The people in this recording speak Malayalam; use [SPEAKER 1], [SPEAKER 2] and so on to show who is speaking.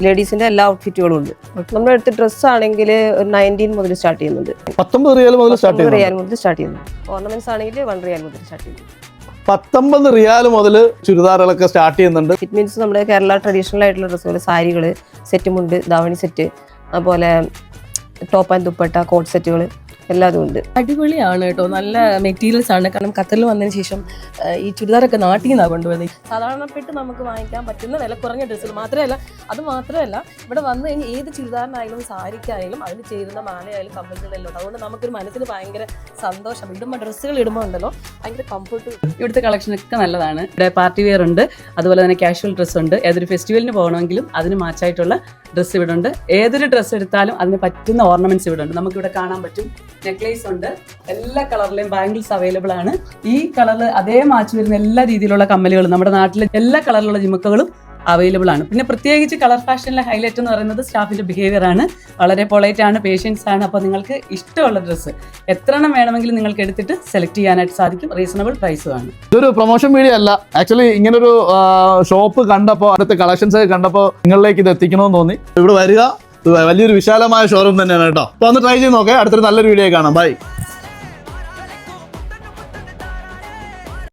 [SPEAKER 1] ലേഡീസിന്റെ എല്ലാ ഔട്ട്ഫിറ്റുകളും ഉണ്ട്. നമ്മുടെ അടുത്ത് ഡ്രസ്സ് ആണെങ്കിൽ 19 മുതൽ സ്റ്റാർട്ട് ചെയ്യുന്നുണ്ട്.
[SPEAKER 2] 19 റിയാൽ മുതൽ സ്റ്റാർട്ട്
[SPEAKER 1] ചെയ്യുന്നുണ്ട്. ഓർണമെന്റ്സ് ആണെങ്കിൽ 1 റിയാൽ മുതൽ സ്റ്റാർട്ട് ചെയ്യുന്നു.
[SPEAKER 2] 19 റിയാൽ മുതൽ ചുരിദാറുകളൊക്കെ സ്റ്റാർട്ട് ചെയ്യുന്നുണ്ട്.
[SPEAKER 1] ഇറ്റ് മീൻസ് നമ്മുടെ കേരള ട്രഡീഷണൽ ആയിട്ടുള്ള ഡ്രസ്സുകൾ, സാരികൾ, സെറ്റ് മുണ്ട്, ധാവണി സെറ്റ്, അതുപോലെ ടോപ്പ് ആൻഡ് ദുപ്പട്ട, കോട്ട് സെറ്റുകൾ എല്ലാതും ഉണ്ട്.
[SPEAKER 3] അടിപൊളിയാണ് കേട്ടോ, നല്ല മെറ്റീരിയൽസ് ആണ്. കാരണം ഖത്തറിൽ വന്നതിന് ശേഷം ഈ ചുരിദാറൊക്കെ നാട്ടിൽ നിന്നാണ് കൊണ്ടുവന്നത്. സാധാരണപ്പെട്ട് നമുക്ക് വാങ്ങിക്കാൻ പറ്റുന്ന വില കുറഞ്ഞ ഡ്രസ്സുകൾ മാത്രമല്ല ഇവിടെ വന്നു കഴിഞ്ഞാൽ ഏത് ചുരിദാറിനായാലും സാരിക്കായാലും അതിന് ചേരുന്ന മാലയായാലും കമ്പനികളെല്ലാം ഉണ്ട്. അതുകൊണ്ട് നമുക്കൊരു മനസ്സിന് ഭയങ്കര സന്തോഷം. ഇടുമ്പോൾ ഡ്രസ്സുകൾ ഇടുമ്പോൾ ഉണ്ടല്ലോ ഭയങ്കര കംഫർട്ട്.
[SPEAKER 4] ഇവിടുത്തെ കളക്ഷനൊക്കെ നല്ലതാണ്. ഇവിടെ പാർട്ടി വെയർ ഉണ്ട്, അതുപോലെ തന്നെ കാഷ്വൽ ഡ്രസ്സ് ഉണ്ട്. ഏതൊരു ഫെസ്റ്റിവലിന് പോകണമെങ്കിലും അതിന് മാച്ചായിട്ടുള്ള ഡ്രസ്സ് ഇവിടെ ഉണ്ട്. ഏതൊരു ഡ്രസ്സ് എടുത്താലും അതിന് പറ്റുന്ന ഓർണമെന്റ്സ് ഇവിടെ ഉണ്ട്. നമുക്കിവിടെ കാണാൻ പറ്റും. നെക്ലേസ് ഉണ്ട്, എല്ലാ കളറിലെയും ബാംഗിൾസ് അവൈലബിൾ ആണ്. ഈ കളറിൽ അതേ മാച്ച് വരുന്ന എല്ലാ രീതിയിലുള്ള കമ്മലുകളും നമ്മുടെ നാട്ടിലെ എല്ലാ കളറിലുള്ള ജിമുക്കകളും അവൈലബിൾ ആണ്. പിന്നെ പ്രത്യേകിച്ച് കളർ ഫാഷനിലെ ഹൈലൈറ്റ് എന്ന് പറയുന്നത് സ്റ്റാഫിന്റെ ബിഹേവിയർ ആണ്. വളരെ പൊളൈറ്റ് ആണ്, പേഷ്യൻസ് ആണ്. അപ്പോൾ നിങ്ങൾക്ക് ഇഷ്ടമുള്ള ഡ്രസ്സ് എത്ര എണ്ണം വേണമെങ്കിലും നിങ്ങൾക്ക് എടുത്തിട്ട് സെലക്ട് ചെയ്യാനായിട്ട് സാധിക്കും. റീസണബിൾ പ്രൈസും ആണ്.
[SPEAKER 2] ഇതൊരു പ്രൊമോഷൻ വീഡിയോ അല്ല. ആക്ച്വലി ഇങ്ങനൊരു ഷോപ്പ് കണ്ടപ്പോൾ, അടുത്ത കളക്ഷൻസ് കണ്ടപ്പോൾ നിങ്ങളിലേക്ക് ഇത് എത്തിക്കണമെന്ന് തോന്നി. ഇവിടെ വരിക. വലിയൊരു വിശാലമായ ഷോറൂം തന്നെയാണ് കേട്ടോ. അപ്പോൾ ഒന്ന് ട്രൈ ചെയ്ത് നോക്കേ. അടുത്തൊരു നല്ലൊരു വീഡിയോ കാണാം. ബൈ.